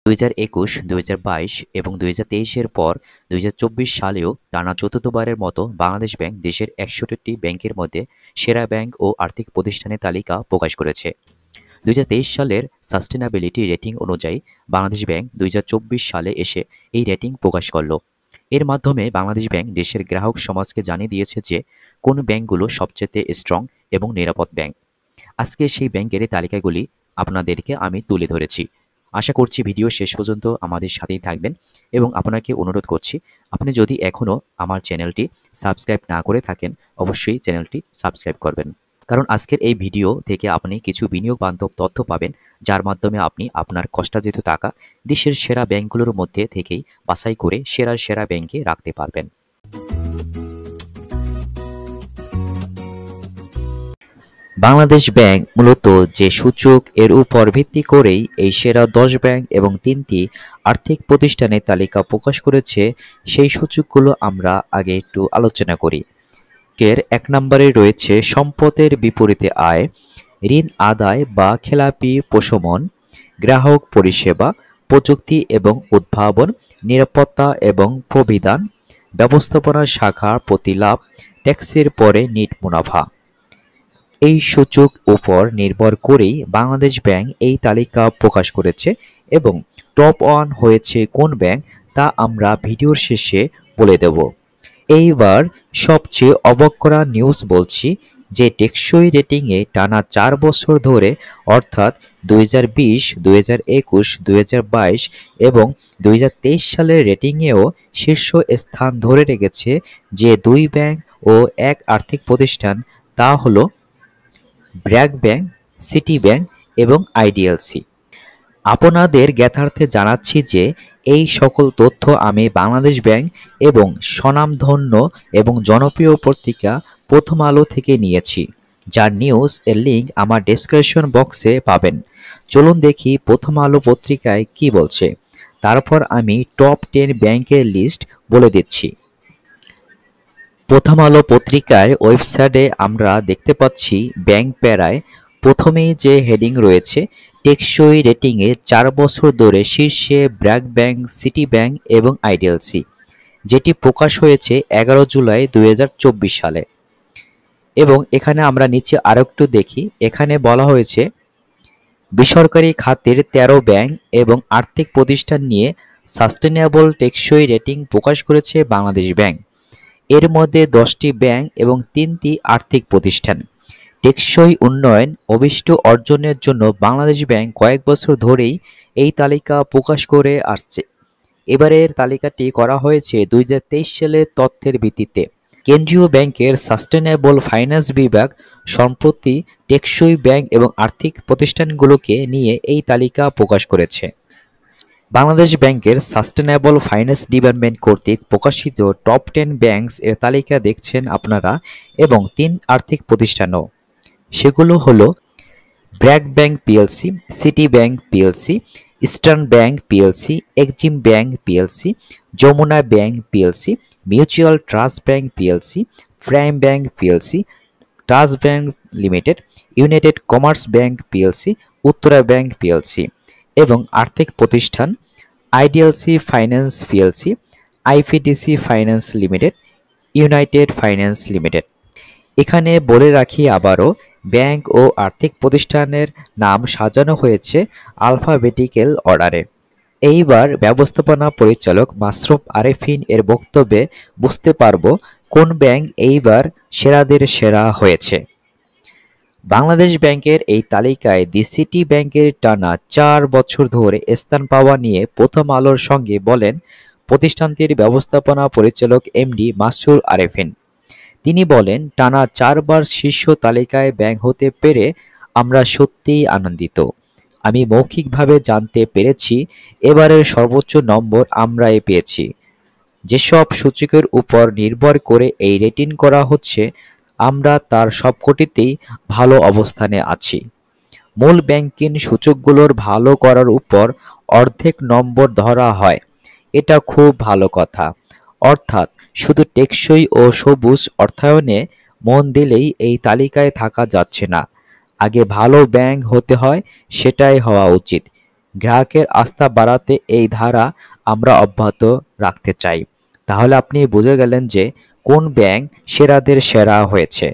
2021, 2022 এবং 2023-এর পর 2024 সালেও টানা চতুর্থবারের মতো বাংলাদেশ ব্যাংক দেশের 61টি ব্যাংকের মধ্যে সেরা ব্যাংক ও আর্থিক প্রতিষ্ঠানের তালিকা প্রকাশ করেছে। 2023 সালের সাস্টেনাবিলিটি রেটিং অনুযায়ী বাংলাদেশ ব্যাংক 2024 সালে এসে এই রেটিং প্রকাশ করল। এর মাধ্যমে বাংলাদেশ ব্যাংক দেশের গ্রাহক সমাজকে জানিয়ে দিয়েছে যে কোন ব্যাংকগুলো সবচেয়ে স্ট্রং এবং নিরাপদ ব্যাংক। আজকে সেই ব্যাংকের তালিকাগুলি আপনাদেরকে আমি তুলে ধরেছি। আশা করছি ভিডিও শেষ পর্যন্ত আমাদের সাথেই থাকবেন এবং আপনাকে অনুরোধ করছি, আপনি যদি এখনও আমার চ্যানেলটি সাবস্ক্রাইব না করে থাকেন অবশ্যই চ্যানেলটি সাবস্ক্রাইব করবেন, কারণ আজকের এই ভিডিও থেকে আপনি কিছু বিনিয়োগ বান্ধব তথ্য পাবেন, যার মাধ্যমে আপনি আপনার কষ্টার্জিত টাকা দেশের সেরা ব্যাংকগুলোর মধ্যে থেকেই বাছাই করে সেরা ব্যাংকে রাখতে পারবেন। বাংলাদেশ ব্যাংক মূলত যে সূচক এর উপর ভিত্তি করেই এই সেরা 10 ব্যাংক এবং 3টি আর্থিক প্রতিষ্ঠানের তালিকা প্রকাশ করেছে, সেই সূচকগুলো আমরা আগে একটু আলোচনা করি। এর 1 নম্বরে রয়েছে সম্পদের বিপরীতে আয়, ঋণ আদায় বা খেলাপি প্রশমন, গ্রাহক পরিষেবা, প্রযুক্তি এবং উদ্ভাবন, নিরাপত্তা এবং প্রবিধান, ব্যবস্থাপনা শাখার প্রতি লাভ, ট্যাক্সের পরে নেট মুনাফা। এই সূচক উপর নির্ভর করেই বাংলাদেশ ব্যাংক এই তালিকা প্রকাশ করেছে এবং টপ 1 হয়েছে কোন ব্যাংক তা আমরা ভিডিওর শেষে বলে দেব। এইবার সবচেয়ে অবাক করা নিউজ বলছি যে টেকসই রেটিংয়ে টানা 4 বছর ধরে অর্থাৎ 2020, 2021, 2022 এবং 2023 সালের রেটিংয়েও শীর্ষ স্থান ধরে রেখেছে যে 2 ব্যাংক ও 1 আর্থিক প্রতিষ্ঠান, তা হলো ব্র্যাক ব্যাংক, সিটি ব্যাংক এবং আইডিএলসি। আপনাদের জ্ঞাতার্থে জানাচ্ছি যে এই সকল তথ্য আমি বাংলাদেশ ব্যাংক এবং স্বনামধন্য এবং জনপ্রিয় পত্রিকা প্রথম আলো থেকে নিয়েছি, যার নিউজ এর লিঙ্ক আমার ডেসক্রিপশন বক্সে পাবেন। চলুন দেখি প্রথম আলো পত্রিকায় কি বলছে, তারপর আমি টপ 10 ব্যাংকের লিস্ট বলে দিচ্ছি। প্রথম আলো পত্রিকার ওয়েবসাইটে আমরা দেখতে পাচ্ছি ব্যাংক প্যারায় প্রথমেই যে হেডিং রয়েছে, টেকসই রেটিংয়ে 4 বছর ধরে শীর্ষে ব্র্যাক ব্যাংক, সিটি ব্যাংক এবং আইডিএলসি, যেটি প্রকাশ হয়েছে 11 জুলাই 2024 সালে। এবং এখানে আমরা নিচে আরেকটু দেখি, এখানে বলা হয়েছে বেসরকারি খাতের 13 ব্যাংক এবং আর্থিক প্রতিষ্ঠান নিয়ে সাস্টেনেবল টেকসই রেটিং প্রকাশ করেছে বাংলাদেশ ব্যাংক। এর মধ্যে 10টি ব্যাংক এবং 3টি আর্থিক প্রতিষ্ঠান। টেকসই উন্নয়ন অভিষ্ট অর্জনের জন্য বাংলাদেশ ব্যাংক কয়েক বছর ধরেই এই তালিকা প্রকাশ করে আসছে। এবারের তালিকাটি করা হয়েছে 2023 সালের তথ্যের ভিত্তিতে। কেন্দ্রীয় ব্যাংকের সাস্টেনেবল ফাইন্যান্স বিভাগ সম্প্রতি টেকসই ব্যাংক এবং আর্থিক প্রতিষ্ঠানগুলোকে নিয়ে এই তালিকা প্রকাশ করেছে। বাংলাদেশ ব্যাংকের সাস্টেনেবল ফাইন্যান্স ডিপার্টমেন্ট কর্তৃক প্রকাশিত টপ 10 ব্যাংকস এর তালিকা দেখছেন আপনারা, এবং 3 আর্থিক প্রতিষ্ঠানও। সেগুলো হলো BRAC Bank PLC, City Bank PLC, Eastern Bank PLC, Exim Bank PLC, Jamuna Bank PLC, Mutual Trust Bank PLC, Prime Bank PLC, Trust Bank Limited, United Commerce Bank PLC, Uttara Bank PLC. এবং আর্থিক প্রতিষ্ঠান IDLC Finance PLC, IPDC Finance Limited, United Finance Limited. এখানে বলে রাখি আবারও, bank ও আর্থিক প্রতিষ্ঠানের নাম সাজানো হয়েছে আলফাবেটিক্যাল অর্ডারে। এইবার ব্যবস্থাপনা পরিচালক মাসরুফ আরেফিন এর বক্তব্যে বুঝতে পারবো কোন ব্যাংক এইবার সেরাদের সেরা হয়েছে। বাংলাদেশ ব্যাংকের এই তালিকায় দি সিটি ব্যাংকের টানা 4 বছর ধরে স্থান পাওয়া নিয়ে প্রথম আলোর সঙ্গে বলেন প্রতিষ্ঠানটির ব্যবস্থাপনা পরিচালক এমডি মাসরুফ আরেফিন। তিনি বলেন, টানা 4 বার শীর্ষ তালিকায় ব্যাংক হতে পেরে আমরা সত্যিই আনন্দিত। আমি মৌখিকভাবে জানতে পেরেছি এবারের সর্বোচ্চ নম্বর আমরাই পেয়েছি। যেসব সূচকের উপর নির্ভর করে এই রেটিং করা হচ্ছে, আমরা তার সবকটিতেই ভালো অবস্থানে আছি। মূল ব্যাংকিং সূচকগুলোর ভালো করার উপর অর্ধেক নম্বর ধরা হয়, এটা খুব ভালো কথা। অর্থাৎ শুধু টেকসই ও সবুজ অর্থায়নে মন দিলেই এই তালিকায় থাকা যাচ্ছে না, আগে ভালো ব্যাংক হতে হয়, সেটাই হওয়া উচিত। গ্রাহকের আস্থা বাড়াতে এই ধারা আমরা অব্যাহত রাখতে চাই। তাহলে আপনি বুঝে গেলেন যে কোন ব্যাংক সেরাদের সেরা হয়েছে।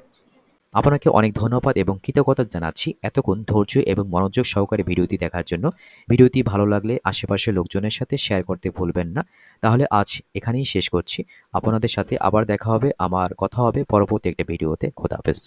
আপনাকে অনেক ধন্যবাদ এবং কৃতজ্ঞতা জানাচ্ছি এতক্ষণ ধৈর্য এবং মনোযোগ সহকারে ভিডিওটি দেখার জন্য। ভিডিওটি ভালো লাগলে আশেপাশের লোকজনের সাথে শেয়ার করতে ভুলবেন না। তাহলে আজ এখানেই শেষ করছি। আপনাদের সাথে আবার দেখা হবে, আমার কথা হবে পরবর্তী একটা ভিডিওতে। খোদা হাফেজ।